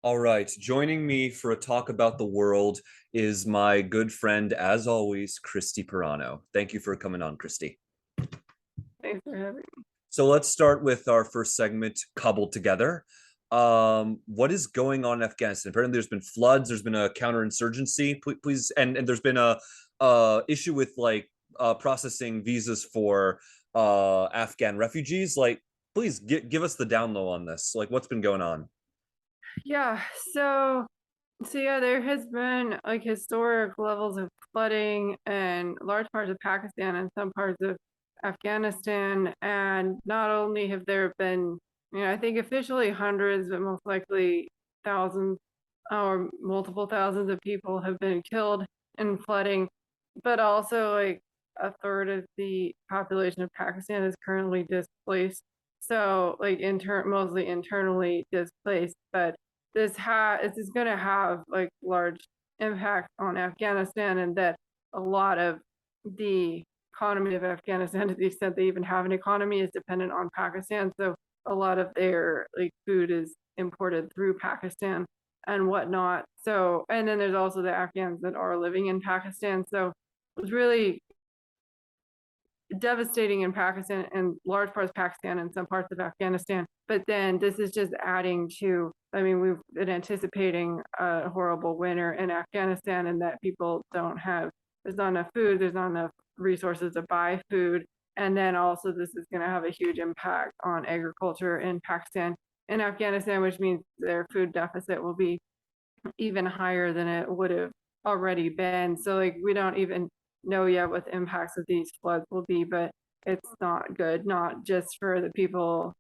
All right, joining me for a talk about the world is my good friend, as always, Kristy Perano. Thank you for coming on, Kristy. Thanks for having me. So let's start with our first segment, Cobbled Together. What is going on in Afghanistan? Apparently, there's been floods. There's been a counterinsurgency. Please, and there's been a issue with processing visas for Afghan refugees. Please give us the down low on this. What's been going on? Yeah, so yeah, there has been like historic levels of flooding in large parts of Pakistan and some parts of Afghanistan. And not only have there been, I think officially hundreds, but most likely thousands or multiple thousands of people have been killed in flooding, but also like a third of the population of Pakistan is currently displaced. So like mostly internally displaced, but this is going to have like large impact on Afghanistan, and that a lot of the economy of Afghanistan, to the extent they even have an economy, is dependent on Pakistan. So a lot of their like food is imported through Pakistan and whatnot. So, and then there's also the Afghans that are living in Pakistan. So it was really devastating in Pakistan and large parts of Pakistan and some parts of Afghanistan. But then this is just adding to, I mean, we've been anticipating a horrible winter in Afghanistan, and that people there's not enough food, there's not enough resources to buy food. And then also this is going to have a huge impact on agriculture in Pakistan and Afghanistan, which means their food deficit will be even higher than it would have already been. So like we don't even know yet what the impacts of these floods will be, but it's not good, not just for the people,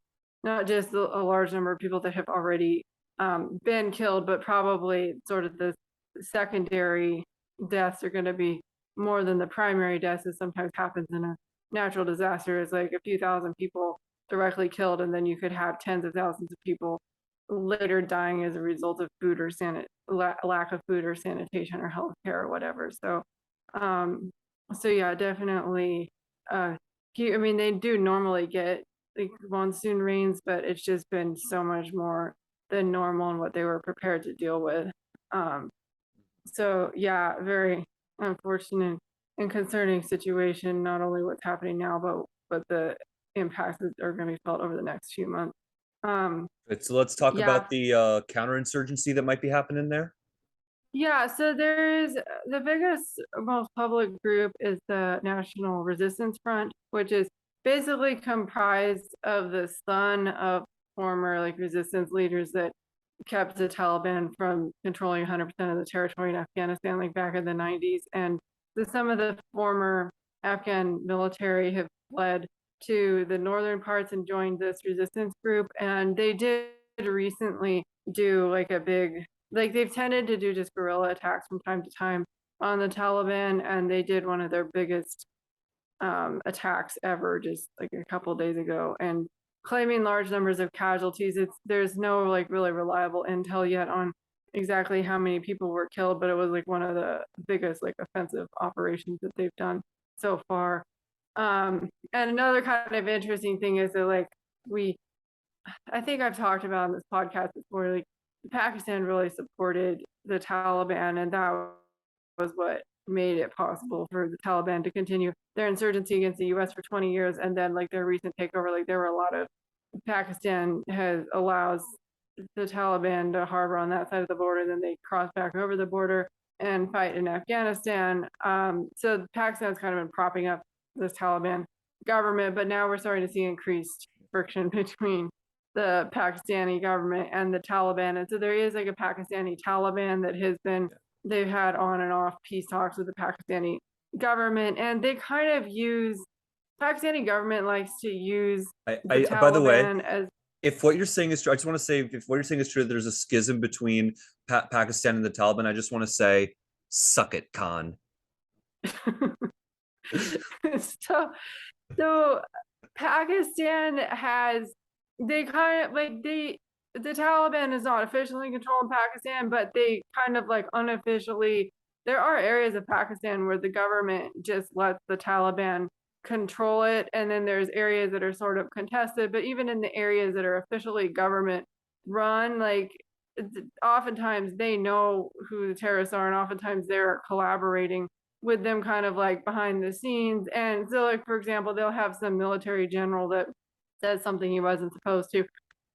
not just a large number of people that have already been killed, but probably sort of the secondary deaths are going to be more than the primary deaths, as sometimes happens in a natural disaster. Is like a few thousand people directly killed, and then you could have tens of thousands of people later dying as a result of lack of food or sanitation or healthcare or whatever. So yeah, definitely. I mean, they do normally get like monsoon rains, but it's just been so much more than normal and what they were prepared to deal with. Um, so yeah, very unfortunate and concerning situation. Not only what's happening now, but the impacts that are going to be felt over the next few months. Um, So let's talk yeah, about the counterinsurgency that might be happening there. Yeah, so there's the biggest, most public group is the National Resistance Front, which is basically comprised of the son of former like resistance leaders that kept the Taliban from controlling 100% of the territory in Afghanistan, like back in the 90s. And some of the former Afghan military have fled to the northern parts and joined this resistance group. And they did recently do like a big, like they've tended to do just guerrilla attacks from time to time on the Taliban, and they did one of their biggest attacks ever just like a couple of days ago, and claiming large numbers of casualties. There's no like really reliable intel yet on exactly how many people were killed, but it was like one of the biggest like offensive operations that they've done so far. And another kind of interesting thing is that like we I think I've talked about on this podcast before, like Pakistan really supported the Taliban, and that was what made it possible for the Taliban to continue their insurgency against the US for 20 years. And then like their recent takeover, like there were a lot of Pakistan has allows the Taliban to harbor on that side of the border, then they cross back over the border and fight in Afghanistan. So Pakistan's kind of been propping up this Taliban government, but now we're starting to see increased friction between the Pakistani government and the Taliban. And so there is like a Pakistani Taliban that has been, they've had on and off peace talks with the Pakistani government, and they kind of use, Pakistani government likes to use the By the way, Taliban as if what you're saying is true, I just want to say if what you're saying is true, there's a schism between Pakistan and the Taliban. I just want to say, suck it, Khan. so so Pakistan has, they kind of like the Taliban is not officially controlling Pakistan, but they kind of like unofficially, there are areas of Pakistan where the government just lets the Taliban control it, and then there's areas that are sort of contested. But even in the areas that are officially government run, like oftentimes they know who the terrorists are, and oftentimes they're collaborating with them kind of like behind the scenes. And so, like, for example, they'll have some military general that says something he wasn't supposed to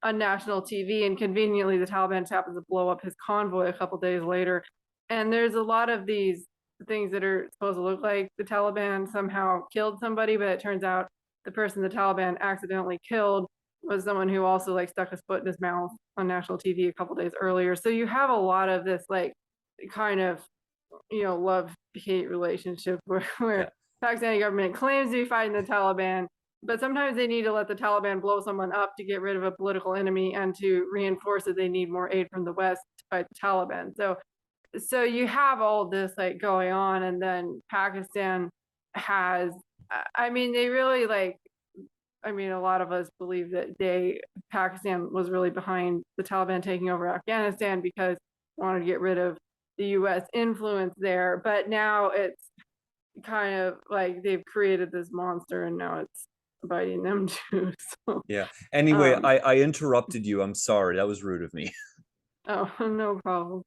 on national TV, and conveniently the Taliban just happens to blow up his convoy a couple days later. And there's a lot of these things that are supposed to look like the Taliban somehow killed somebody, but it turns out the person the Taliban accidentally killed was someone who also like stuck his foot in his mouth on national TV a couple days earlier. So you have a lot of this like kind of, love hate relationship where Yeah. Pakistani government claims to be fighting the Taliban, but sometimes they need to let the Taliban blow someone up to get rid of a political enemy and to reinforce that they need more aid from the West to fight the Taliban. So you have all this like going on, and then Pakistan has, I mean, they really like, I mean, a lot of us believe that Pakistan was really behind the Taliban taking over Afghanistan because they wanted to get rid of the US influence there. But now it's kind of like they've created this monster and now it's biting them too. So, Yeah. Anyway, um, I interrupted you. I'm sorry. That was rude of me. oh, no problem.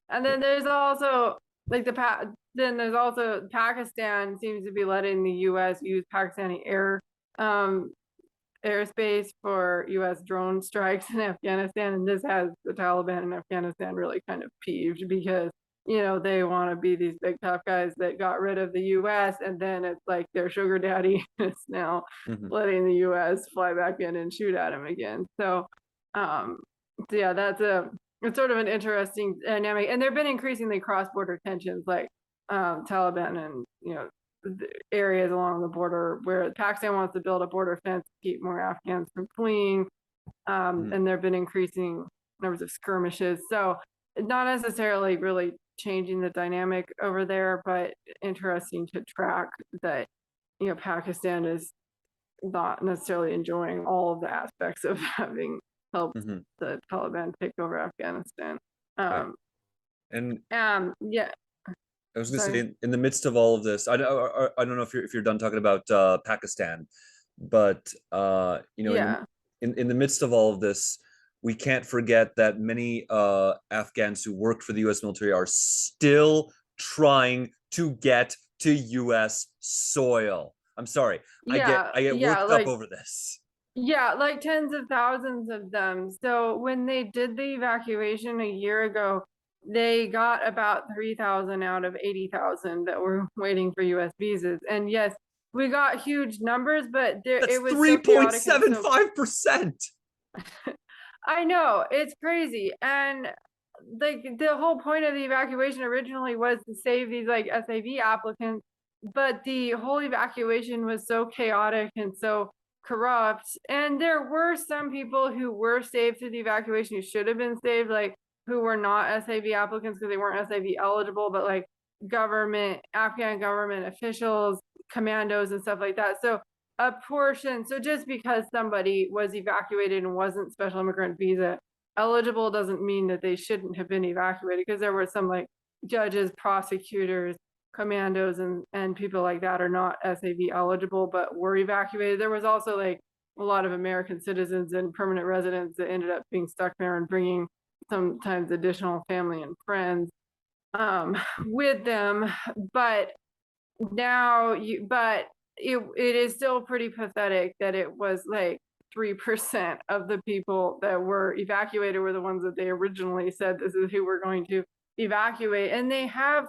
And then there's also like then there's also Pakistan seems to be letting the US use Pakistani um, airspace for US drone strikes in Afghanistan. And this has the Taliban in Afghanistan really kind of peeved because, they want to be these big tough guys that got rid of the US, and then it's like their sugar daddy is now Mhm. letting the US fly back in and shoot at him again. Um, so yeah, it's sort of an interesting dynamic. And there've been increasingly cross-border tensions like Taliban and, the areas along the border where Pakistan wants to build a border fence to keep more Afghans from fleeing. Mhm. And there have been increasing numbers of skirmishes. So not necessarily really changing the dynamic over there, but interesting to track that, Pakistan is not necessarily enjoying all of the aspects of having helped Mhm. the Taliban take over Afghanistan. Right. Um, And yeah, I was going to say, sorry. in the midst of all of this, I don't know if you're done talking about Pakistan, but Yeah. in the midst of all of this, we can't forget that many Afghans who worked for the U.S. military are still trying to get to U.S. soil. I'm sorry, Yeah, I get yeah, worked up over this. like tens of thousands of them. So when they did the evacuation a year ago, they got about 3,000 out of 80,000 that were waiting for US visas. And yes, we got huge numbers, but That's it was so chaotic and so 3.75%. I know, it's crazy. And like the whole point of the evacuation originally was to save these like SAV applicants, but the whole evacuation was so chaotic and so corrupt. And there were some people who were saved through the evacuation who should have been saved, like who were not SAV applicants because they weren't SAV eligible, but like Afghan government officials, commandos, and stuff like that. So a portion, so just because somebody was evacuated and wasn't special immigrant visa eligible doesn't mean that they shouldn't have been evacuated, because there were some like judges, prosecutors, commandos, and people like that are not SAV eligible but were evacuated. There was also like a lot of American citizens and permanent residents that ended up being stuck there and bringing sometimes additional family and friends with them. But it is still pretty pathetic that it was like 3% of the people that were evacuated were the ones that they originally said this is who we're going to evacuate. And they have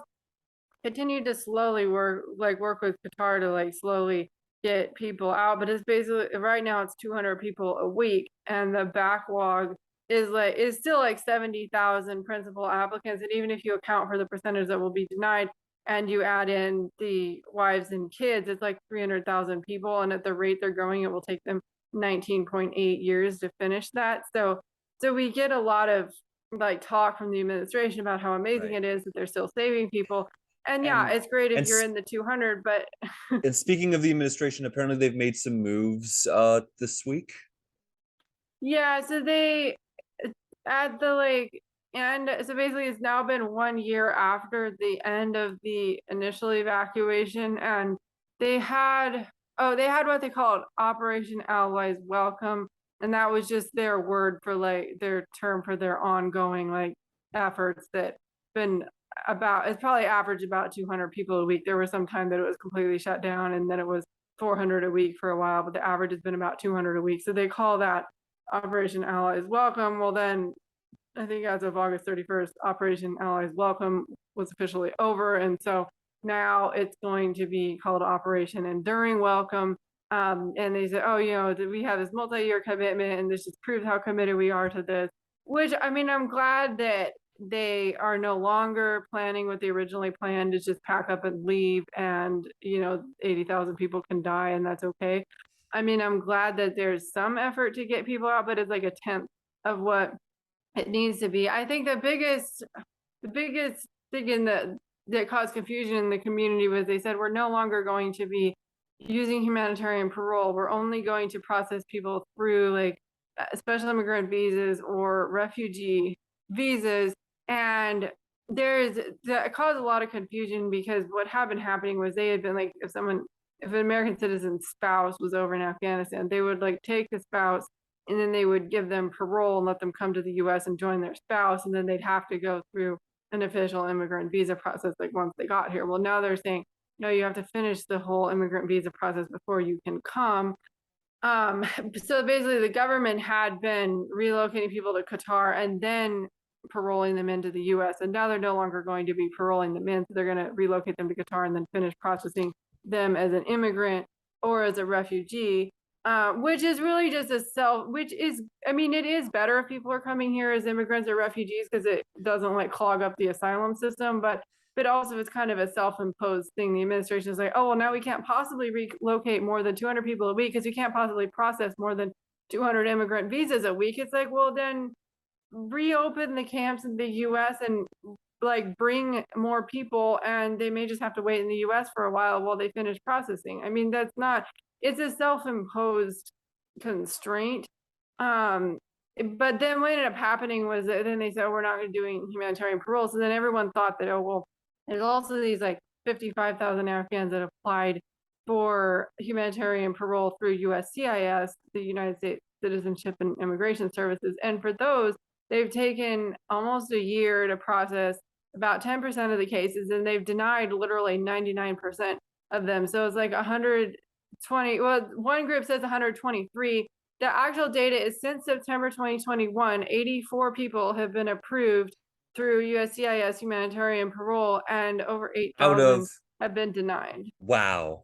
continued to slowly work with Qatar to like slowly get people out, but it's basically right now it's 200 people a week, and the backlog is still like 70,000 principal applicants. And even if you account for the percentage that will be denied and you add in the wives and kids, it's like 300,000 people, and at the rate they're growing it will take them 19.8 years to finish that. So we get a lot of like talk from the administration about how amazing Right. it is that they're still saving people. And yeah, And it's great if and you're in the 200, but and speaking of the administration, apparently they've made some moves this week. yeah, so they at the like end, so basically it's now been 1 year after the end of the initial evacuation, and they had what they called Operation Allies Welcome. And that was just their word for like their term for their ongoing like efforts that been about, it's probably averaged about 200 people a week. There was some time that it was completely shut down and then it was 400 a week for a while, but the average has been about 200 a week. So they call that Operation Allies Welcome. Well, then I think as of August 31st, Operation Allies Welcome was officially over. And so now it's going to be called Operation Enduring Welcome. And they said, oh, you know, we have this multi-year commitment and this just proves how committed we are to this, which, I mean, I'm glad that they are no longer planning what they originally planned, to just pack up and leave and, you know, 80,000 people can die and that's okay. I mean, I'm glad that there's some effort to get people out, but it's like a tenth of what it needs to be. I think the biggest thing that caused confusion in the community was they said we're no longer going to be using humanitarian parole. We're only going to process people through like special immigrant visas or refugee visas. And that caused a lot of confusion because what had been happening was they had been like, if an American citizen's spouse was over in Afghanistan, they would like take the spouse and then they would give them parole and let them come to the US and join their spouse, and then they'd have to go through an official immigrant visa process like once they got here. Well, now they're saying, no, you have to finish the whole immigrant visa process before you can come. So basically the government had been relocating people to Qatar and then paroling them into the US, and now they're no longer going to be paroling them in, so they're going to relocate them to Qatar and then finish processing them as an immigrant or as a refugee. Which is really just which is, I mean, it is better if people are coming here as immigrants or refugees because it doesn't like clog up the asylum system, but also it's kind of a self-imposed thing. The administration is like, oh, well, now we can't possibly relocate more than 200 people a week because we can't possibly process more than 200 immigrant visas a week. It's like, well, then reopen the camps in the US and like bring more people, and they may just have to wait in the US for a while they finish processing. I mean, that's not, it's a self-imposed constraint. But then what ended up happening was that then they said, oh, we're not going to do humanitarian parole. So then everyone thought that, oh, well, there's also these like 55,000 Afghans that applied for humanitarian parole through USCIS, the United States Citizenship and Immigration Services. And for those, they've taken almost a year to process about 10% of the cases, and they've denied literally 99% of them. So it's like 120, well, one group says 123. The actual data is since September 2021, 84 people have been approved through USCIS humanitarian parole, and over Out 8,000 of, have been denied. wow.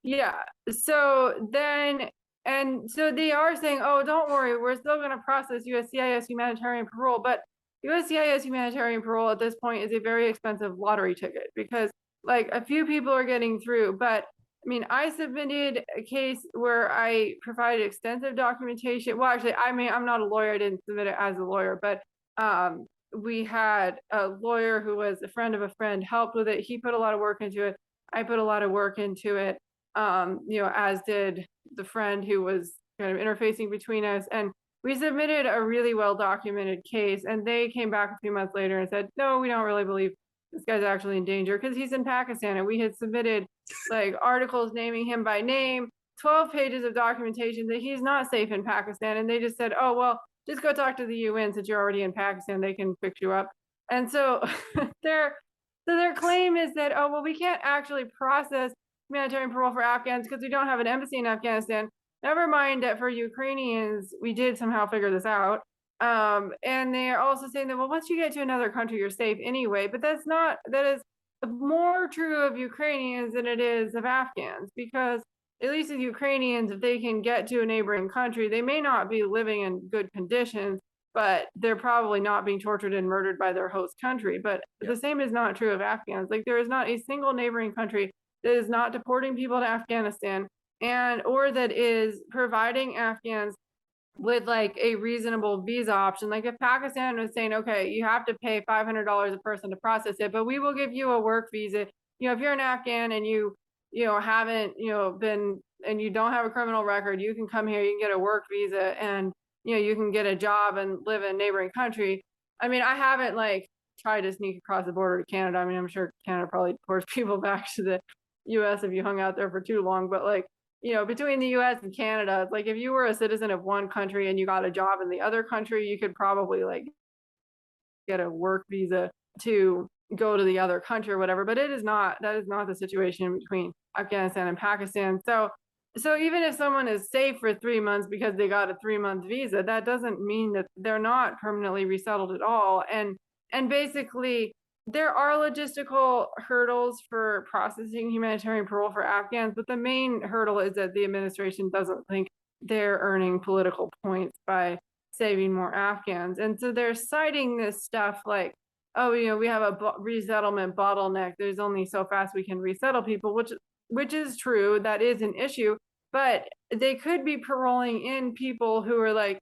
Yeah. So then, and so they are saying, oh, don't worry, we're still going to process USCIS humanitarian parole. But USCIS humanitarian parole at this point is a very expensive lottery ticket because like a few people are getting through. But I mean, I submitted a case where I provided extensive documentation. Well, actually, I mean, I'm not a lawyer. I didn't submit it as a lawyer, but we had a lawyer who was a friend of a friend helped with it. He put a lot of work into it. I put a lot of work into it, you know, as did the friend who was kind of interfacing between us. And we submitted a really well documented case, and they came back a few months later and said, no, we don't really believe this guy's actually in danger because he's in Pakistan. And we had submitted like articles naming him by name, 12 pages of documentation that he's not safe in Pakistan. And they just said, oh, well, just go talk to the UN since you're already in Pakistan, they can fix you up. And so their claim is that, oh, well, we can't actually process humanitarian parole for Afghans because we don't have an embassy in Afghanistan. Never mind that for Ukrainians, we did somehow figure this out. And they're also saying that, well, once you get to another country, you're safe anyway. But that is more true of Ukrainians than it is of Afghans, because at least with Ukrainians, if they can get to a neighboring country, they may not be living in good conditions, but they're probably not being tortured and murdered by their host country. But the same is not true of Afghans. Like there is not a single neighboring country that is not deporting people to Afghanistan or that is providing Afghans with like a reasonable visa option. Like if Pakistan was saying, okay, you have to pay $500 a person to process it, but we will give you a work visa. You know, if you're an Afghan and you haven't, been, and you don't have a criminal record, you can come here, you can get a work visa and, you can get a job and live in a neighboring country. I mean, I haven't like tried to sneak across the border to Canada. I mean, I'm sure Canada probably deports people back to the US if you hung out there for too long, but like, between the US and Canada, it's like if you were a citizen of one country and you got a job in the other country, you could probably like get a work visa to go to the other country or whatever. But that is not the situation between Afghanistan and Pakistan. So even if someone is safe for 3 months because they got a 3-month visa, that doesn't mean that they're not permanently resettled at all. And basically there are logistical hurdles for processing humanitarian parole for Afghans, but the main hurdle is that the administration doesn't think they're earning political points by saving more Afghans. And so they're citing this stuff like, oh, we have a resettlement bottleneck. There's only so fast we can resettle people, which is true. That is an issue, but they could be paroling in people who are like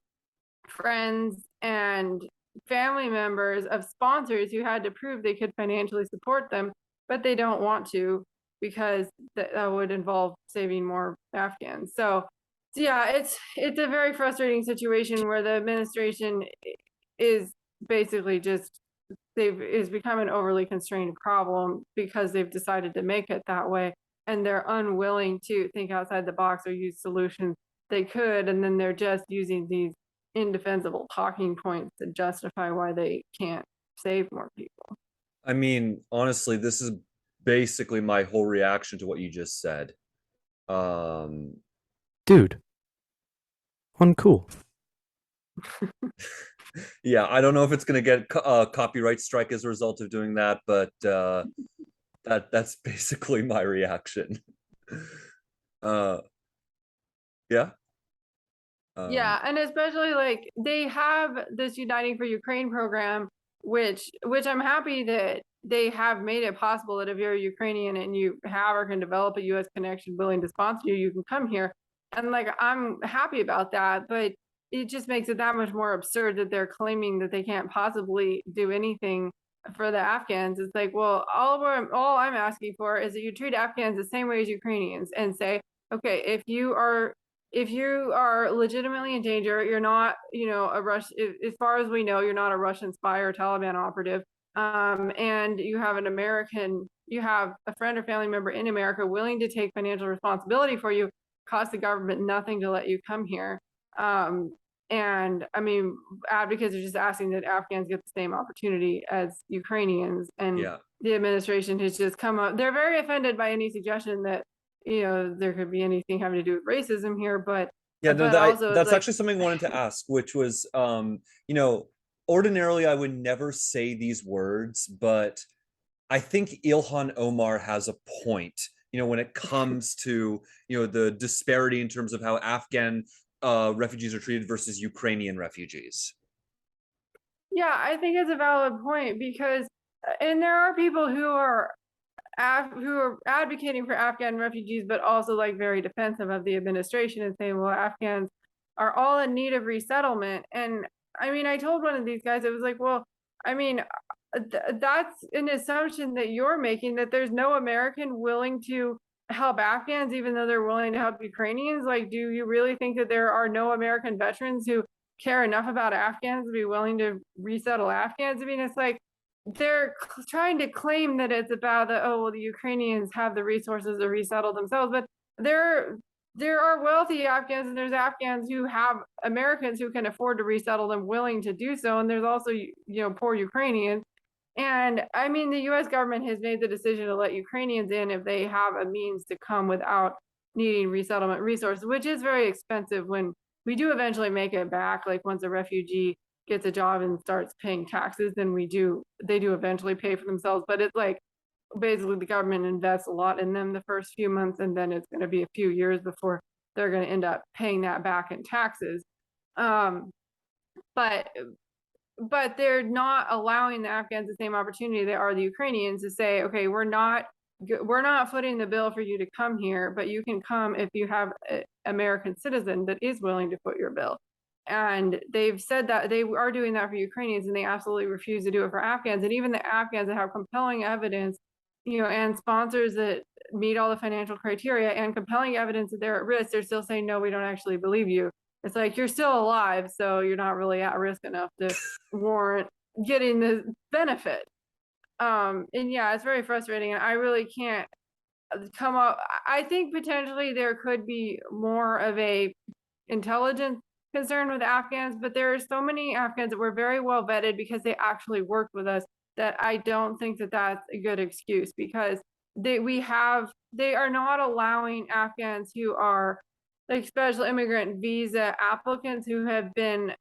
friends and family members of sponsors who had to prove they could financially support them, but they don't want to because that would involve saving more Afghans. So yeah, it's a very frustrating situation where the administration is basically just is become an overly constrained problem because they've decided to make it that way, and they're unwilling to think outside the box or use solutions they could, and then they're just using these indefensible talking points to justify why they can't save more people. I mean, honestly, this is basically my whole reaction to what you just said. Dude, uncool. Yeah, I don't know if it's going to get a copyright strike as a result of doing that, but that's basically my reaction. Yeah. Yeah, and especially like they have this Uniting for Ukraine program, which I'm happy that they have made it possible that if you're a Ukrainian and you have or can develop a US connection willing to sponsor you, you can come here. And like I'm happy about that, but it just makes it that much more absurd that they're claiming that they can't possibly do anything for the Afghans. It's like, well, all I'm asking for is that you treat Afghans the same way as Ukrainians and say, okay, if you are legitimately in danger, you're not, a as far as we know, you're not a Russian spy or Taliban operative. And you have a friend or family member in America willing to take financial responsibility for you, cost the government nothing to let you come here. And I mean, advocates are just asking that Afghans get the same opportunity as Ukrainians. And Yeah. the administration has just come up. They're very offended by any suggestion that there could be anything having to do with racism here, but Yeah, no, also that's actually something I wanted to ask, which was, ordinarily I would never say these words, but I think Ilhan Omar has a point, when it comes to, the disparity in terms of how Afghan refugees are treated versus Ukrainian refugees. Yeah, I think it's a valid point because, and there are people who are advocating for Afghan refugees, but also like very defensive of the administration and saying, well, Afghans are all in need of resettlement. And I mean, I told one of these guys, it was like, well, I mean, that's an assumption that you're making, that there's no American willing to help Afghans, even though they're willing to help Ukrainians. Like, do you really think that there are no American veterans who care enough about Afghans to be willing to resettle Afghans? I mean, it's like, they're trying to claim that it's about the Ukrainians have the resources to resettle themselves, but there are wealthy Afghans and there's Afghans who have Americans who can afford to resettle them willing to do so, and there's also poor Ukrainians. And I mean, the US government has made the decision to let Ukrainians in if they have a means to come without needing resettlement resources, which is very expensive when we do eventually make it back. Like once a refugee gets a job and starts paying taxes, then they do eventually pay for themselves. But it's like basically the government invests a lot in them the first few months, and then it's going to be a few years before they're going to end up paying that back in taxes. But they're not allowing the Afghans the same opportunity they are the Ukrainians to say, okay, we're not footing the bill for you to come here, but you can come if you have an American citizen that is willing to foot your bill. And they've said that they are doing that for Ukrainians, and they absolutely refuse to do it for Afghans. And even the Afghans that have compelling evidence, and sponsors that meet all the financial criteria and compelling evidence that they're at risk, they're still saying, no, we don't actually believe you. It's like, you're still alive, so you're not really at risk enough to warrant getting the benefit. And yeah, it's very frustrating. And I really can't come up. I think potentially there could be more of a intelligence concern with Afghans, but there are so many Afghans that were very well vetted because they actually worked with us that I don't think that that's a good excuse, because they are not allowing Afghans who are like special immigrant visa applicants who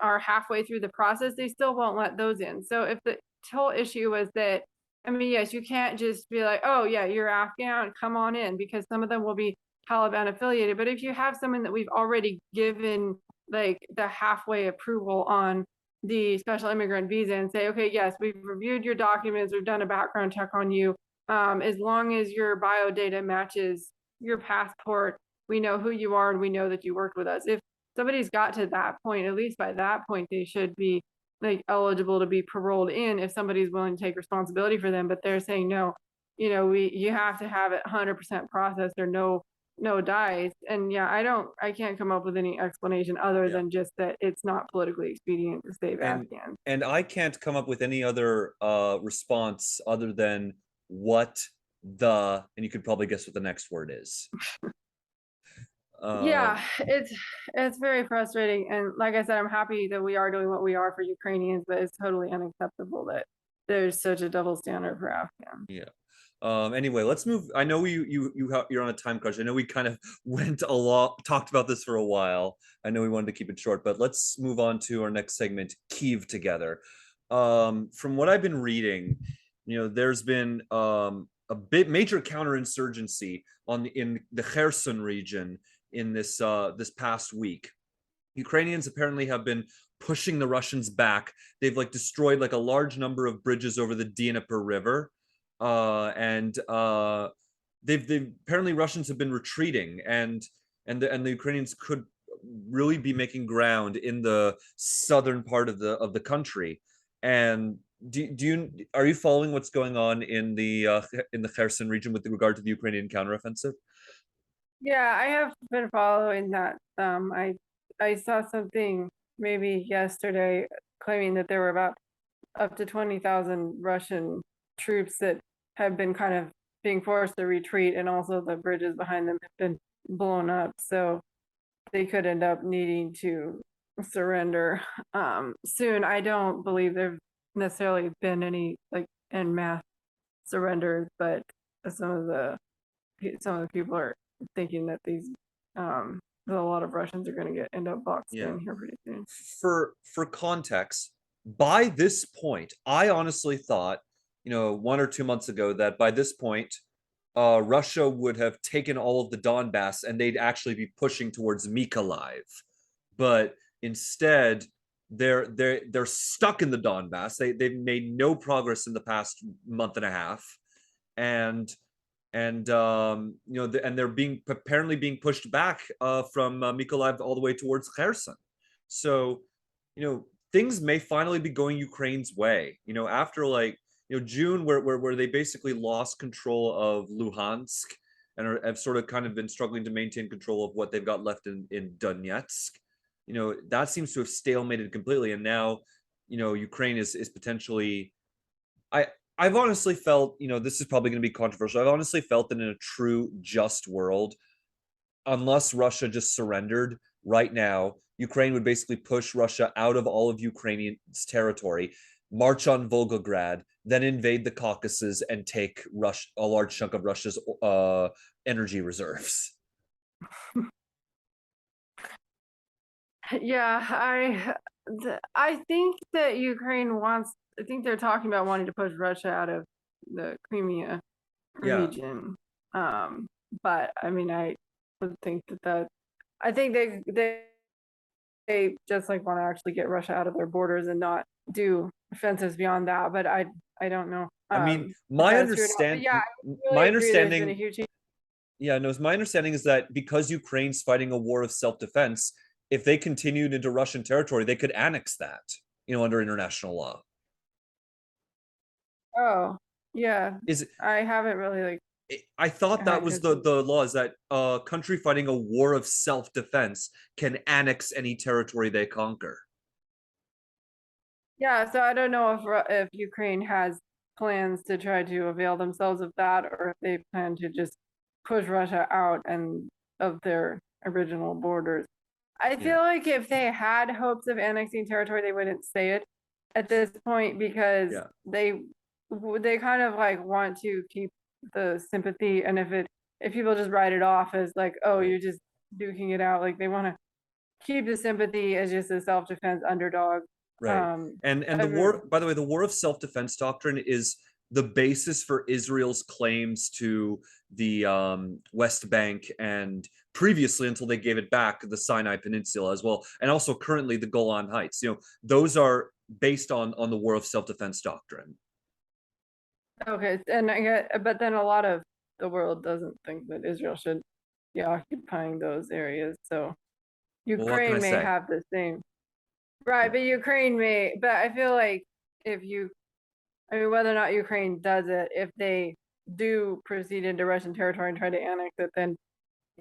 are halfway through the process. They still won't let those in. So if the whole issue was that, I mean, yes, you can't just be like, oh yeah, you're Afghan, come on in, because some of them will be Taliban affiliated. But if you have someone that we've already given like the halfway approval on the special immigrant visa and say, okay, yes, we've reviewed your documents, we've done a background check on you. As long as your bio data matches your passport, we know who you are and we know that you worked with us. If somebody's got to that point, at least by that point, they should be like eligible to be paroled in if somebody's willing to take responsibility for them. But they're saying, no, you have to have it 100% processed or no dice. And yeah, I can't come up with any explanation other than just that it's not politically expedient to save Afghans. And I can't come up with any other response other than what the, and you could probably guess what the next word is. Yeah, it's very frustrating. And like I said, I'm happy that we are doing what we are for Ukrainians, but it's totally unacceptable that there's such a double standard for Afghans. Yeah. Anyway, let's move. I know you're on a time crunch. I know we kind of went a lot, talked about this for a while. I know we wanted to keep it short, but let's move on to our next segment, Kyiv together. From what I've been reading, there's been a major counterinsurgency in the Kherson region in this past week. Ukrainians apparently have been pushing the Russians back. They've like destroyed like a large number of bridges over the Dnieper River. And they've apparently Russians have been retreating, and the Ukrainians could really be making ground in the southern part of the country. And are you following what's going on in the Kherson region with regard to the Ukrainian counteroffensive? Yeah, I have been following that. I saw something maybe yesterday claiming that there were about up to 20,000 Russian troops that have been kind of being forced to retreat, and also the bridges behind them have been blown up, so they could end up needing to surrender soon. I don't believe there've necessarily been any like en masse surrenders, but some of the people are thinking that a lot of Russians are going to end up boxed in here pretty soon. For context, by this point, I honestly thought, 1 or 2 months ago, that by this point, Russia would have taken all of the Donbass and they'd actually be pushing towards Mykolaiv. But instead, they're stuck in the Donbass. They've made no progress in the past month and a half, and they're apparently being pushed back from Mykolaiv all the way towards Kherson. So, things may finally be going Ukraine's way. After June, where they basically lost control of Luhansk and have sort of kind of been struggling to maintain control of what they've got left in Donetsk. That seems to have stalemated completely, and now, Ukraine is potentially. I've honestly felt, this is probably going to be controversial. I've honestly felt that in a true, just world, unless Russia just surrendered right now, Ukraine would basically push Russia out of all of Ukrainian's territory, march on Volgograd, then invade the Caucasus and take a large chunk of Russia's energy reserves. Yeah, I think that Ukraine wants. I think they're talking about wanting to push Russia out of the Crimea region. But I mean, I would think that I think they just like want to actually get Russia out of their borders and not do offensives beyond that. But I don't know. I mean, my understanding. Yeah, my understanding. My understanding is that because Ukraine's fighting a war of self-defense, if they continued into Russian territory, they could annex that, under international law. Oh, yeah. I haven't really I thought that was the law, is that a country fighting a war of self-defense can annex any territory they conquer. Yeah, so I don't know if Ukraine has plans to try to avail themselves of that, or if they plan to just push Russia out and of their original borders. I Yeah. feel like if they had hopes of annexing territory, they wouldn't say it at this point because Yeah. they kind of like want to keep the sympathy, and if people just write it off as like, oh, Right. you're just duking it out, like they want to keep the sympathy as just a self-defense underdog. Right. And the war, by the way, the war of self-defense doctrine is the basis for Israel's claims to the West Bank, and previously, until they gave it back, the Sinai Peninsula as well, and also currently the Golan Heights. Those are based on the war of self-defense doctrine. Okay, and but then a lot of the world doesn't think that Israel should be occupying those areas. So Well, what can I Ukraine may say? have the same. Right, Yeah. but but I feel like I mean, whether or not Ukraine does it, if they do proceed into Russian territory and try to annex it, then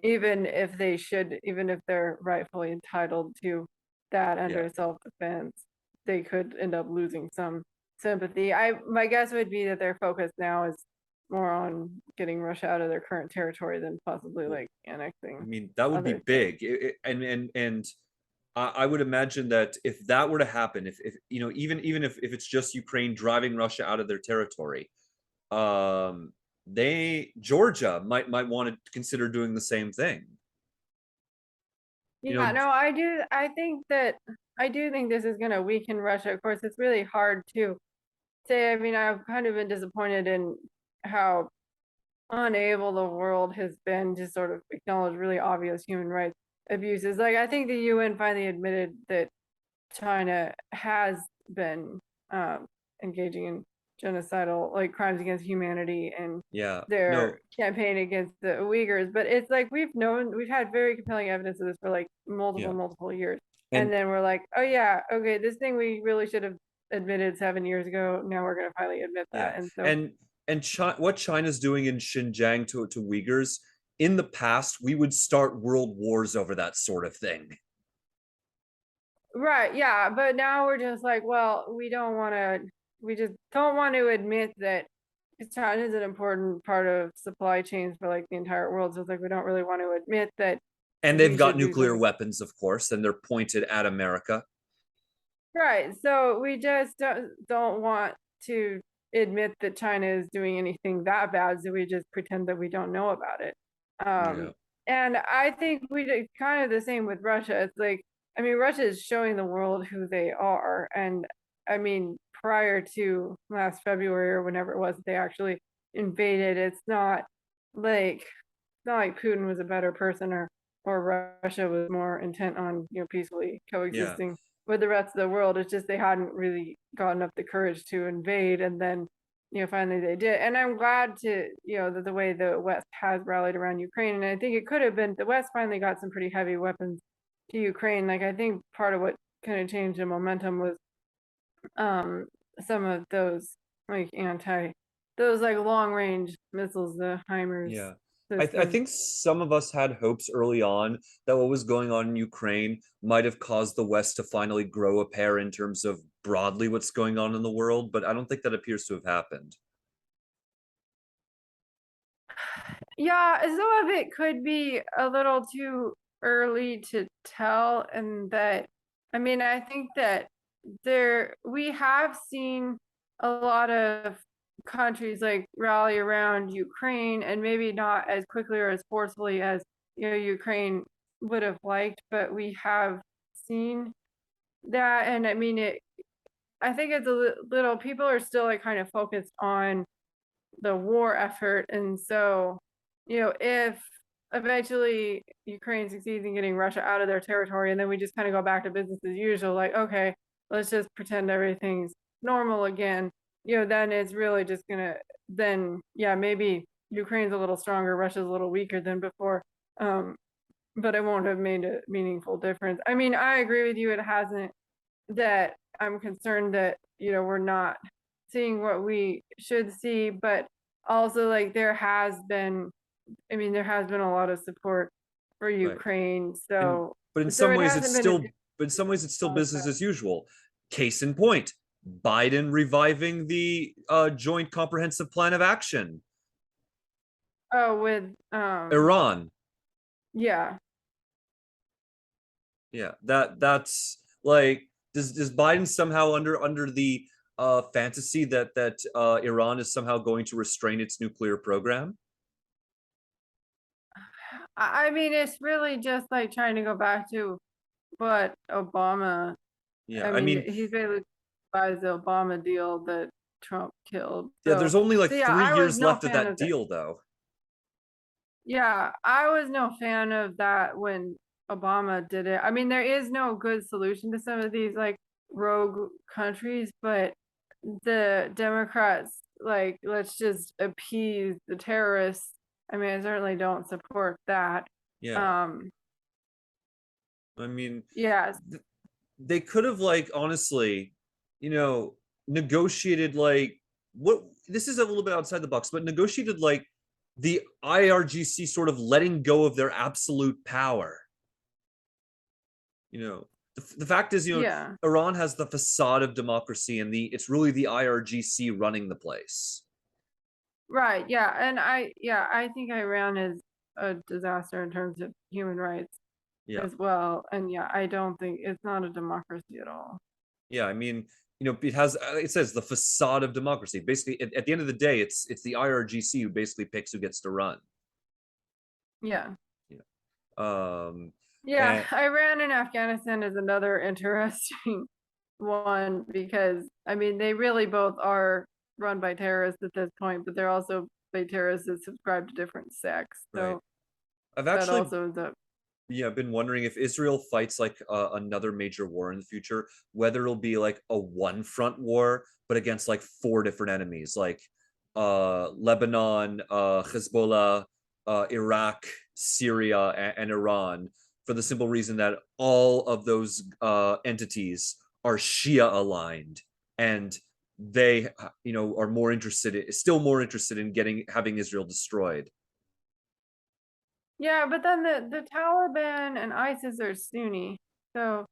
even if they're rightfully entitled to that under Yeah. self-defense, they could end up losing some sympathy. My guess would be that their focus now is more on getting Russia out of their current territory than possibly like I annexing mean, that would be other things. big. And I would imagine that if that were to happen, if even if it's just Ukraine driving Russia out of their territory, Georgia might want to consider doing the same thing. Yeah, no, I do think this is going to weaken Russia. Of course, it's really hard to say. I mean, I've kind of been disappointed in how unable the world has been to sort of acknowledge really obvious human rights abuses. Like, I think the UN finally admitted that China has been engaging in genocidal, like crimes against humanity, and Yeah, their no, campaign against the Uyghurs. But it's like we've had very compelling evidence of this for like yeah, multiple years, and and then we're like, oh yeah, okay, this thing we really should have admitted 7 years ago. Now we're going to finally admit yeah, that, and so. What China's doing in Xinjiang to Uyghurs, in the past, we would start world wars over that sort of thing. Right, yeah, but now we're just like, well, we just don't want to admit that China is an important part of supply chains for like the entire world. So it's like we don't really want to admit that And they've we got should do nuclear something. weapons, of course, and they're pointed at America. Right. So we just don't want to admit that China is doing anything that bad. So we just pretend that we don't know about it. Yeah. And I think we did kind of the same with Russia. It's like, I mean, Russia is showing the world who they are. And I mean, prior to last February or whenever it was that they actually invaded, it's not like Putin was a better person, or Russia was more intent on, peacefully Yeah. coexisting with the rest of the world. It's just they hadn't really gotten up the courage to invade, and then finally they did. And I'm glad to that the way the West has rallied around Ukraine. And I think it could have been the West finally got some pretty heavy weapons to Ukraine. Like, I think part of what kind of changed the momentum was some of those like those like long range missiles, the HIMARS Yeah. I systems. think some of us had hopes early on that what was going on in Ukraine might have caused the West to finally grow a pair in terms of broadly what's going on in the world, but I don't think that appears to have happened. Yeah, some of it could be a little too early to tell, and that, I mean, I think that we have seen a lot of countries like rally around Ukraine, and maybe not as quickly or as forcefully as Ukraine would have liked, but we have seen that. And I mean, I think it's a little, people are still like kind of focused on the war effort. And so, if eventually Ukraine succeeds in getting Russia out of their territory, and then we just kind of go back to business as usual, like, okay, let's just pretend everything's normal again, then it's really just gonna, then, yeah, maybe Ukraine's a little stronger, Russia's a little weaker than before. But it won't have made a meaningful difference. I mean, I agree with you, it hasn't, that I'm concerned that, we're not seeing what we should see, but also like there has been a lot of support for Right. Ukraine. But in So some it ways hasn't it's been still business as usual. Case in point, Biden reviving the joint comprehensive plan of action. Oh, with Iran. yeah. Yeah, that's like, does Biden somehow under the fantasy that Iran is somehow going to restrain its nuclear program? I mean, it's really just like trying to go back to what Obama, Yeah, I I mean, mean, he's basically buys the Obama deal that Trump killed. yeah, there's only like So yeah, 3 I was years no left of fan that of that. deal, though. Yeah, I was no fan of that when Obama did it. I mean, there is no good solution to some of these like rogue countries, but the Democrats, like, let's just appease the terrorists. I mean, I certainly don't support that. Yeah, Um, I mean, yes. they could have, like, honestly, you know, negotiated, like, what, this is a little bit outside the box, but negotiated like the IRGC sort of letting go of their absolute power. The fact is, Yeah. Iran has the facade of democracy, and it's really the IRGC running the place. Right. Yeah. And I think Iran is a disaster in terms of human rights Yeah, as well. And yeah, I don't think it's not a democracy at all. yeah. I mean, it says the facade of democracy. Basically, at the end of the day, it's the IRGC who basically picks who gets to run. Yeah. Yeah. Um, Yeah. and Iran and Afghanistan is another interesting one because I mean, they really both are run by terrorists at this point, but they're also by terrorists that subscribe to different sects. right, So I've that actually, also is a yeah, been wondering if Israel fights like another major war in the future, whether it'll be like a one front war, but against like 4 different enemies, like Lebanon, Hezbollah, Iraq, Syria, and Iran, for the simple reason that all of those entities are Shia aligned, and they, are still more interested in having Israel destroyed. yeah, but then the Taliban and ISIS are Sunni. So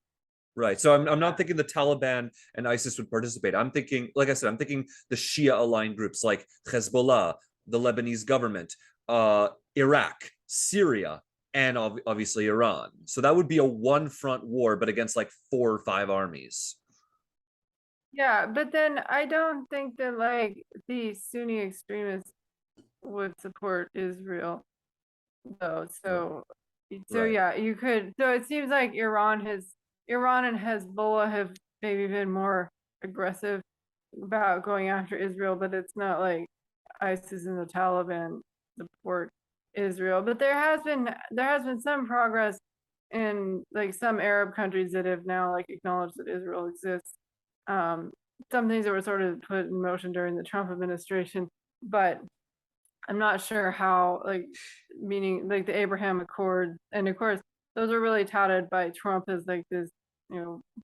Right. So I'm not uh, thinking the Taliban and ISIS would participate. I'm thinking, like I said, I'm thinking the Shia aligned groups like Hezbollah, the Lebanese government, Iraq, Syria, and obviously Iran. So that would be a one front war, but against like 4 or 5 armies. yeah, but then I don't think that like the Sunni extremists would support Israel though. So Right. yeah, you could. So it seems like Iran and Hezbollah have maybe been more aggressive about going after Israel, but it's not like ISIS and the Taliban support Israel. But there has been some progress in like some Arab countries that have now like acknowledged that Israel exists. Um, some things that were sort of put in motion during the Trump administration, but I'm not sure how, like, meaning like the Abraham Accords, and of course, those are really touted by Trump as like this,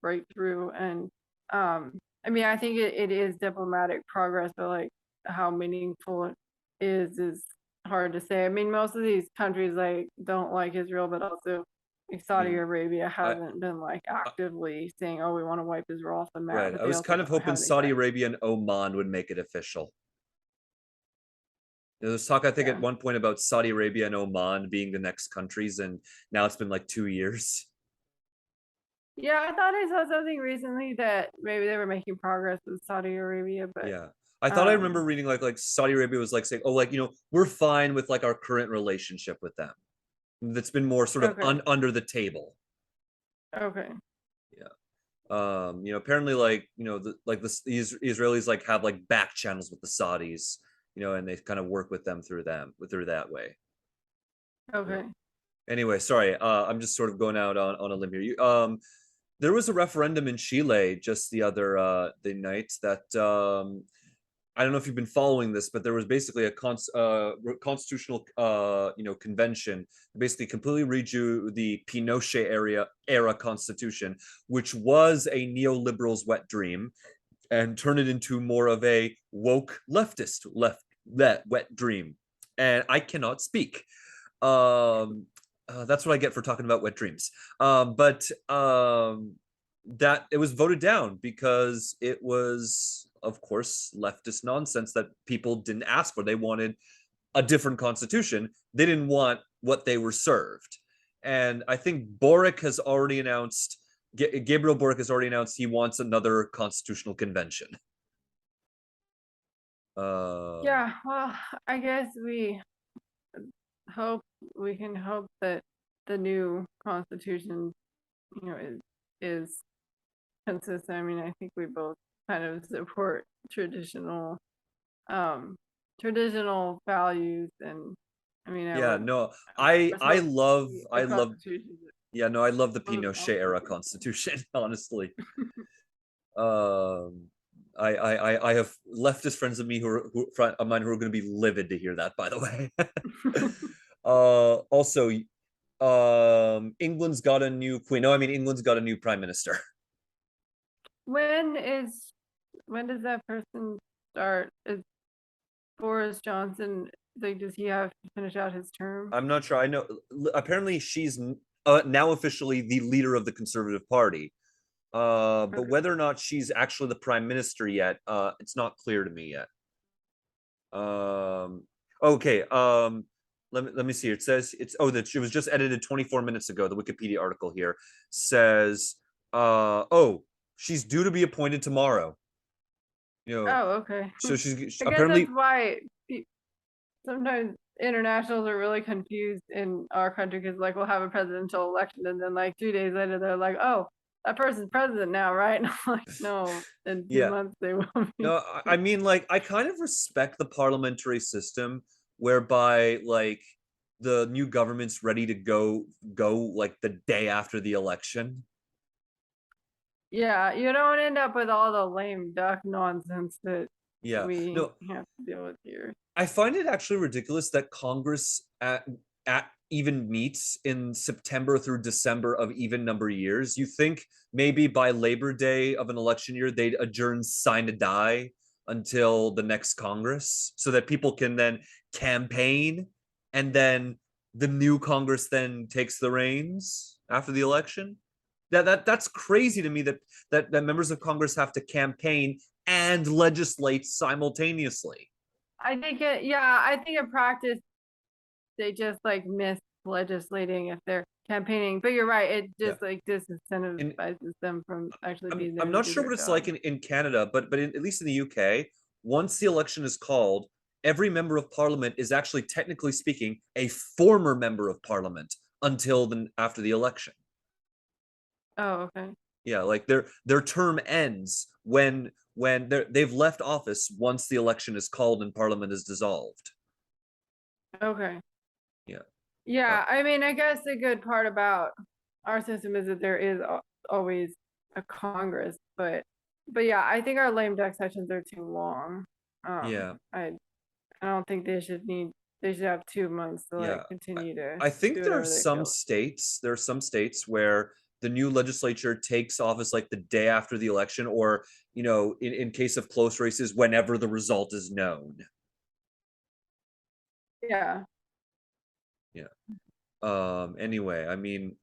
breakthrough. And I mean, I think it is diplomatic progress, but like how meaningful it is hard to say. I mean, most of these countries like don't like Israel, but also like I Saudi mean, Arabia I, hasn't been like I actively saying, "Oh, we want to wipe Israel off the map," right. but I they was also kind of hoping haven't Saudi exactly. Arabia and Oman would make it official. There was talk, I think, at Yeah. one point about Saudi Arabia and Oman being the next countries, and now it's been like 2 years. Yeah, I thought I saw something recently that maybe they were making progress with Saudi Arabia, but Yeah. I thought I remember um, reading like Saudi Arabia was like saying, "Oh, like, we're fine with like our current relationship with them." That's been more sort of okay, under the table. okay, Yeah. Apparently, like, these Israelis like have like back channels with the Saudis, and they kind of work with them through that way. Yeah. okay. Anyway, sorry. I'm just sort of going out on a limb here. There was a referendum in Chile just the night that, I don't know if you've been following this, but there was basically a constitutional convention, basically completely redo the Pinochet era constitution, which was a neoliberal's wet dream, and turn it into more of a woke leftist wet dream. And I cannot speak. That's what I get for talking about wet dreams. But that it was voted down because it was, of course, leftist nonsense that people didn't ask for. They wanted a different constitution. They didn't want what they were served. And I think Boric has already announced, Gabriel Boric has already announced he wants another constitutional convention. Yeah, well, I guess we can hope that the new constitution, is consistent. I mean, I think we both kind of support traditional values, and I mean, yeah, no, I love yeah, no, I love the Pinochet era constitution, honestly. I have leftist friends of me who of mine who are going to be livid to hear that, by the way. Also, England's got a new queen. No, I mean England's got a new prime minister. When does that person start? Is Boris Johnson, like, does he have to finish out his term? I'm not sure. I know apparently she's now officially the leader of the Conservative Party. But Okay. whether or not she's actually the prime minister yet, it's not clear to me yet. Okay. Let me see. It says that it was just edited 24 minutes ago. The Wikipedia article here says, she's due to be appointed tomorrow. Oh, okay. So she's I guess apparently that's why sometimes internationals are really confused in our country, because like we'll have a presidential election and then like 2 days later they're like, oh, that person's president now, right? And I'm like, no, in 2 months they will be. No, I mean, like, I kind of respect the parliamentary system whereby like the new government's ready to go like the day after the election. Yeah, you don't end up with all the lame duck nonsense that we No, have to deal with here. I find it actually ridiculous that Congress at even meets in September through December of even number years. You think maybe by Labor Day of an election year, they'd adjourn sine die until the next Congress so that people can then campaign, and then the new Congress then takes the reins after the election. That's crazy to me that members of Congress have to campaign and legislate simultaneously. I think in practice they just like miss legislating if they're campaigning. But you're right, it just like disincentivizes them from actually being there. I'm not sure what it's like in Canada, but at least in the UK, once the election is called, every member of parliament is actually, technically speaking, a former member of parliament until after the election. Oh, okay. Yeah, like their term ends when they've left office once the election is called and parliament is dissolved. Okay. Yeah. I mean, I guess the good part about our system is that there is always a Congress, but yeah, I think our lame duck sessions are too long. I don't think they should have 2 months to like continue to. I think there are some states where the new legislature takes office like the day after the election, or in case of close races, whenever the result is known. Yeah. Anyway, I mean,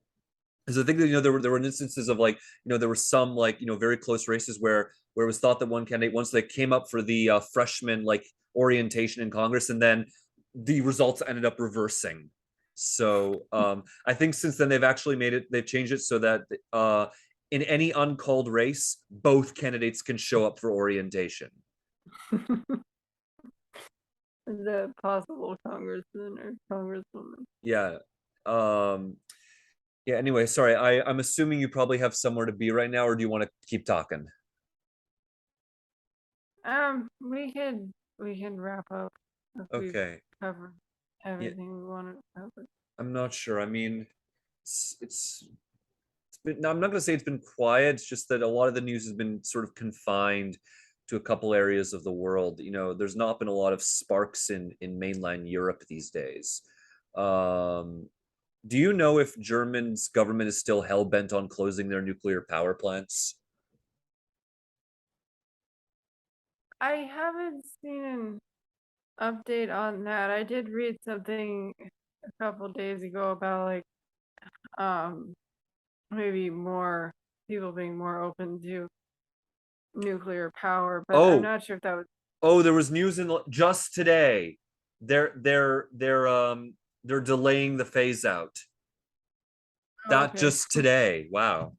because I think that there were instances of like there were some like very close races where it was thought that one candidate, once they came up for the freshman like orientation in Congress, and then the results ended up reversing. So I think since then they've changed it so that in any uncalled race, both candidates can show up for orientation. The possible congressman or congresswoman. Yeah. Anyway, sorry, I'm assuming you probably have somewhere to be right now, or do you want to keep talking? We can wrap up. Okay. Cover everything we want to cover. I'm not sure. I mean, it's been, I'm not going to say it's been quiet. It's just that a lot of the news has been sort of confined to a couple areas of the world. There's not been a lot of sparks in mainland Europe these days. Do you know if Germany's government is still hell-bent on closing their nuclear power plants? I haven't seen an update on that. I did read something a couple days ago about like maybe more people being more open to nuclear power, but I'm not sure if that was. Oh, there was news just today. they're delaying the phase out. Not Okay. just today. Wow.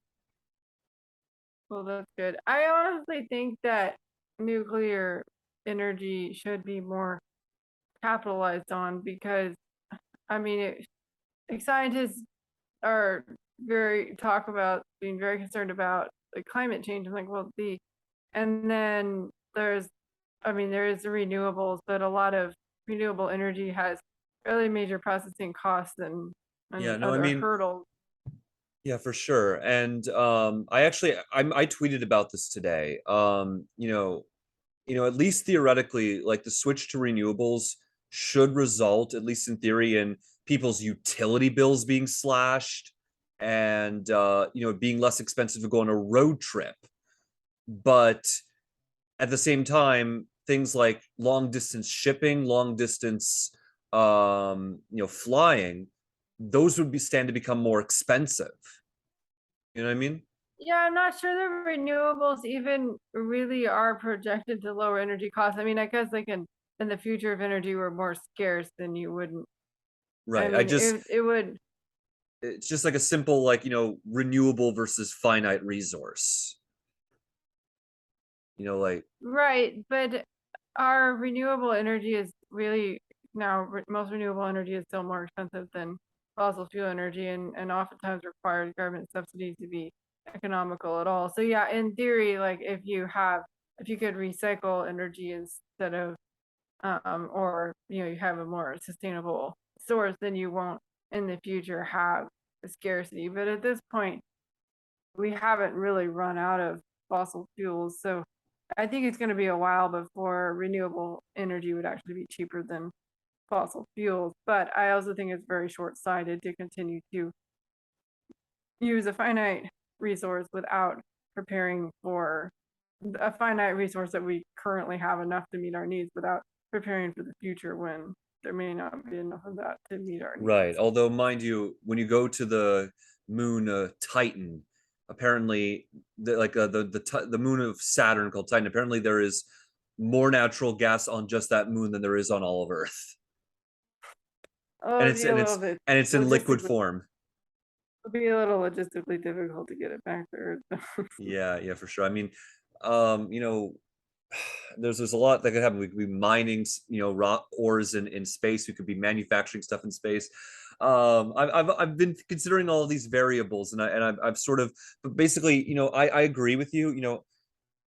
Well, that's good. I honestly think that nuclear energy should be more capitalized on because, I mean, like scientists are talk about being very concerned about like climate change and like, well, and then there is the renewables, but a lot of renewable energy has really major processing costs Yeah, and no, I other mean, hurdles. yeah, for sure. And I tweeted about this today. At least theoretically, like the switch to renewables should result, at least in theory, in people's utility bills being slashed and being less expensive to go on a road trip. But at the same time, things like long distance shipping, long distance flying, those would be stand to become more expensive. You know what I mean? Yeah, I'm not sure the renewables even really are projected to lower energy costs. I mean, I guess like in the future if energy were more scarce, then you wouldn't. I Right. mean, it would. It's just like a simple, like, renewable versus finite resource. Like, Right, but our renewable energy is really now most renewable energy is still more expensive than fossil fuel energy and oftentimes requires government subsidies to be economical at all. So yeah, in theory, like if you could recycle energy instead of or you have a more sustainable source, then you won't in the future have a scarcity. But at this point, we haven't really run out of fossil fuels. So I think it's going to be a while before renewable energy would actually be cheaper than fossil fuels. But I also think it's very short-sighted to continue to use a finite resource without preparing for a finite resource that we currently have enough to meet our needs without preparing for the future when there may not be enough of that to meet our right. needs. Although, mind you, when you go to the moon, Titan, apparently, the moon of Saturn called Titan, apparently there is more natural gas on just that moon than there is on all of Earth, Oh, and it'd it's be a and little it's bit and it's in liquid logistically, form. it'd be a little logistically difficult to get it back there. Yeah, yeah, for sure. I mean, there's a lot that could happen. We could be mining, rock ores in space. We could be manufacturing stuff in space. I've been considering all of these variables, and I've sort of, but basically, I agree with you.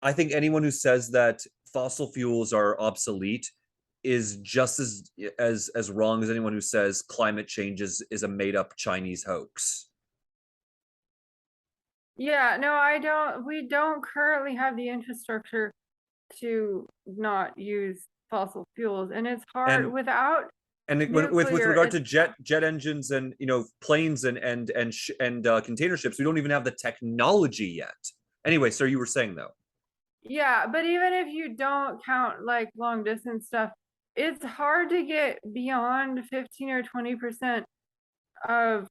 I think anyone who says that fossil fuels are obsolete is just as wrong as anyone who says climate change is a made up Chinese hoax. Yeah, no, we don't currently have the infrastructure to not use fossil fuels, and it's hard And without with nuclear. regard to jet engines and planes and container ships, we don't even have the technology yet. Anyway, so you were saying though. Yeah, but even if you don't count like long distance stuff, it's hard to get beyond 15 or 20% of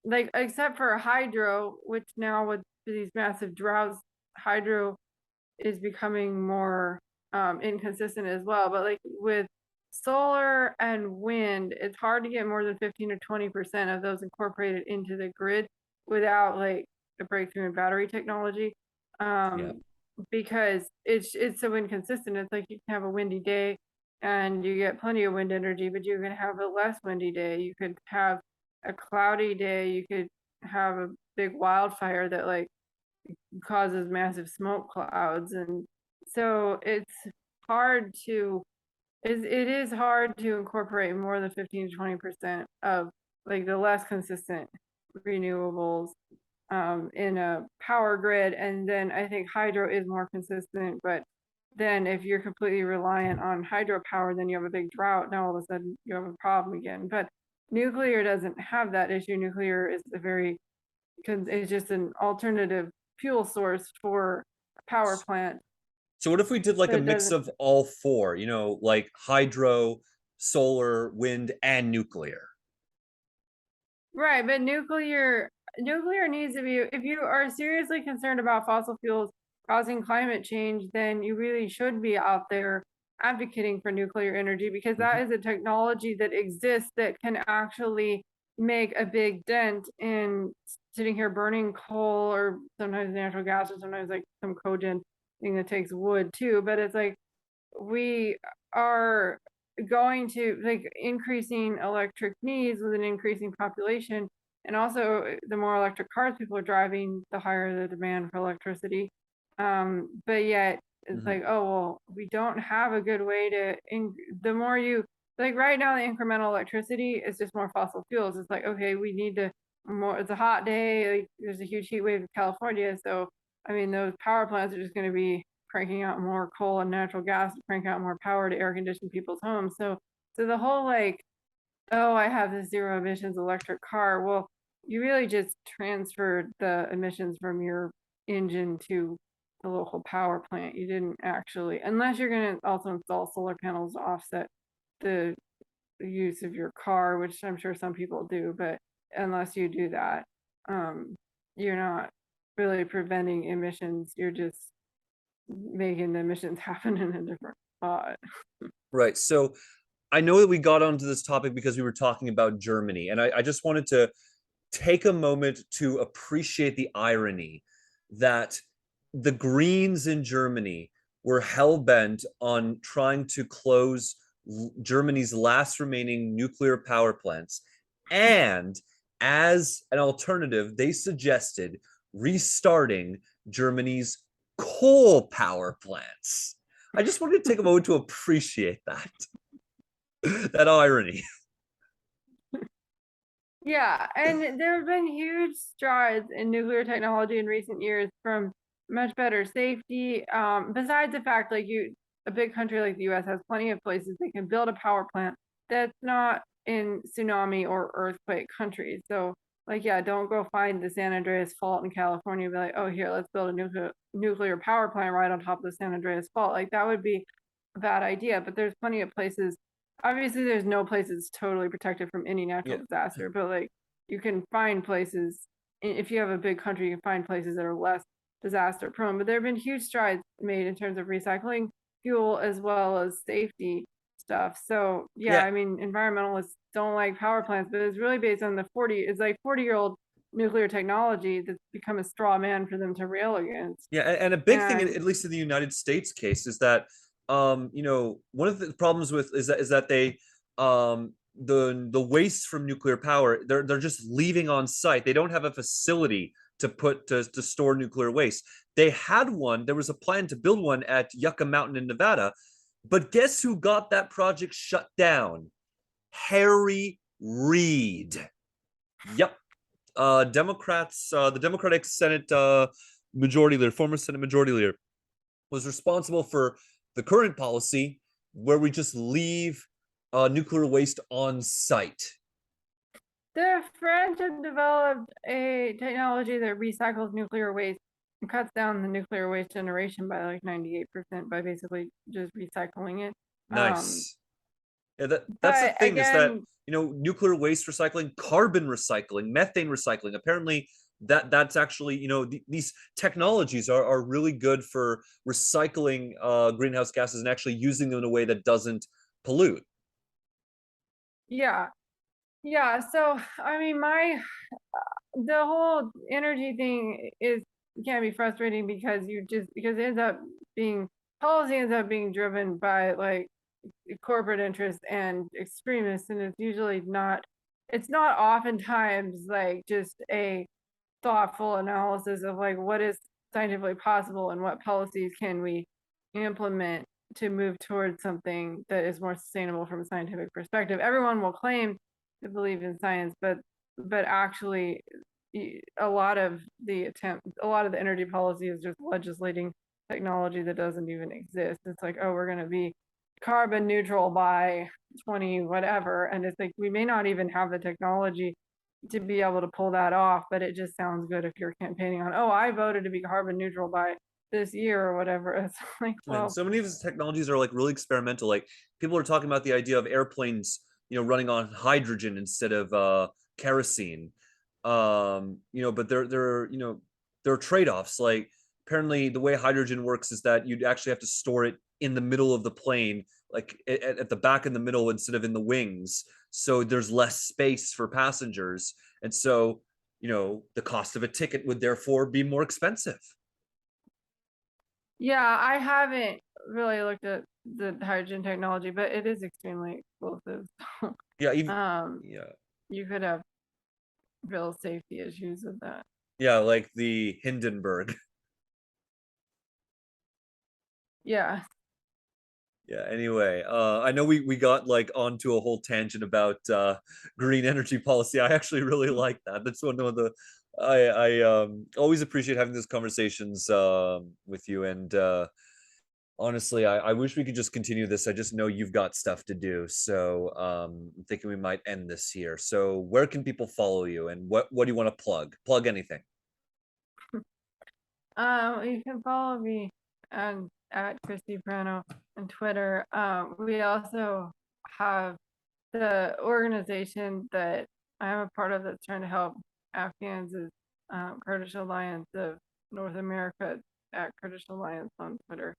like except for hydro, which now with these massive droughts, hydro is becoming more inconsistent as well. But like with solar and wind, it's hard to get more than 15 or 20% of those incorporated into the grid without like a breakthrough in battery technology. Yeah. Because it's so inconsistent. It's like you can have a windy day and you get plenty of wind energy, but you're gonna have a less windy day. You could have a cloudy day, you could have a big wildfire that like causes massive smoke clouds. And so it is hard to incorporate more than 15 to 20% of like the less consistent renewables in a power grid. And then I think hydro is more consistent, but then if you're completely reliant on hydropower, then you have a big drought. Now all of a sudden you have a problem again. But nuclear doesn't have that issue. Nuclear is it's just an alternative fuel source for a power plant. So what if we did like So a it mix doesn't. of all four, like hydro, solar, wind, and nuclear? Right, but nuclear needs to be, if you are seriously concerned about fossil fuels causing climate change, then you really should be out there advocating for nuclear energy, because that is a technology that exists that can actually make a big dent in sitting here burning coal or sometimes natural gas or sometimes like some cogen thing that takes wood too. But it's like we are going to like increasing electric needs with an increasing population, and also the more electric cars people are driving, the higher the demand for electricity. But yet it's like, oh well, we don't have a good way to the more you like right now the incremental electricity is just more fossil fuels. It's like, okay, we need to more, it's a hot day, like there's a huge heat wave in California, so I mean those power plants are just going to be cranking out more coal and natural gas to crank out more power to air condition people's homes. So the whole like, oh, I have this zero emissions electric car. Well, you really just transferred the emissions from your engine to the local power plant. You didn't actually, unless you're going to also install solar panels to offset the use of your car, which I'm sure some people do, but unless you do that, you're not really preventing emissions. You're just making the emissions happen in a different spot. Right. So I know that we got onto this topic because we were talking about Germany, and I just wanted to take a moment to appreciate the irony that the Greens in Germany were hell-bent on trying to close Germany's last remaining nuclear power plants. And as an alternative, they suggested restarting Germany's coal power plants. I just wanted to take a moment to appreciate that. That irony. Yeah, and there have been huge strides in nuclear technology in recent years, from much better safety. Besides the fact, like a big country like the US has plenty of places they can build a power plant that's not in tsunami or earthquake countries. So like, yeah, don't go find the San Andreas Fault in California and be like, oh, here, let's build a nuclear power plant right on top of the San Andreas Fault. Like that would be a bad idea, but there's plenty of places. Obviously there's no place that's totally protected from any natural disaster, but like you can find places, if you have a big country, you can find places that are less disaster prone. But there have been huge strides made in terms of recycling fuel as well as safety stuff. So yeah, I mean, environmentalists don't like power plants, but it's really based on the 40-year-old nuclear technology that's become a straw man for them to rail against. Yeah, and a big thing, at least in the United States case, is that one of the problems with is that they the waste from nuclear power, they're just leaving on site. They don't have a facility to put to store nuclear waste. They had one, there was a plan to build one at Yucca Mountain in Nevada, but guess who got that project shut down? Harry Reid. Yep. Democrats, the Democratic Senate majority leader, former Senate majority leader, was responsible for the current policy where we just leave nuclear waste on site. The French have developed a technology that recycles nuclear waste and cuts down the nuclear waste generation by like 98% by basically just recycling it. Nice. Yeah, that's the thing, again, is that nuclear waste recycling, carbon recycling, methane recycling, apparently that's actually, these technologies are really good for recycling greenhouse gases and actually using them in a way that doesn't pollute. Yeah. So I mean, the whole energy thing can be frustrating because it ends up being, policy ends up being driven by like corporate interests and extremists, and it's not oftentimes like just a thoughtful analysis of like what is scientifically possible and what policies can we implement to move towards something that is more sustainable from a scientific perspective. Everyone will claim to believe in science, but actually a lot of the energy policy is just legislating technology that doesn't even exist. It's like, oh, we're going to be carbon neutral by 20 whatever, and it's like we may not even have the technology to be able to pull that off, but it just sounds good if you're campaigning on, oh, I voted to be carbon neutral by this year or whatever. It's like, well, and so many of these technologies are like really experimental. Like people are talking about the idea of airplanes running on hydrogen instead of kerosene. But there are trade-offs. Like apparently the way hydrogen works is that you'd actually have to store it in the middle of the plane, like at the back in the middle instead of in the wings. So there's less space for passengers. And so, the cost of a ticket would therefore be more expensive. Yeah, I haven't really looked at the hydrogen technology, but it is extremely explosive. Yeah, Yeah, you could have real safety issues with that. Yeah, like the Hindenburg. Yeah. Yeah, anyway, I know we got like onto a whole tangent about green energy policy. I actually really like that. That's one of the I always appreciate having these conversations with you. And honestly, I wish we could just continue this. I just know you've got stuff to do. So I'm thinking we might end this here. So where can people follow you, and what do you want to plug? Plug anything. You can follow me at Kristy Perano on Twitter. We also have the organization that I am a part of that's trying to help Afghans is Kurdish Alliance of North America at Kurdish Alliance on Twitter.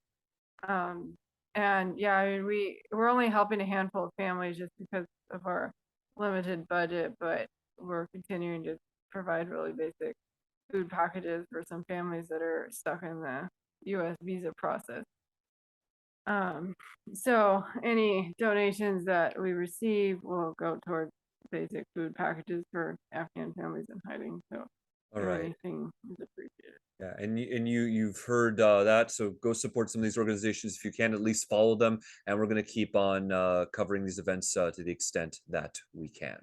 And yeah, I mean, we're only helping a handful of families just because of our limited budget, but we're continuing to provide really basic food packages for some families that are stuck in the US visa process. So any donations that we receive will go towards basic food packages for Afghan families in hiding. So All right. anything is appreciated. Yeah, and you've heard that, so go support some of these organizations if you can. At least follow them, and we're going to keep on covering these events to the extent that we can.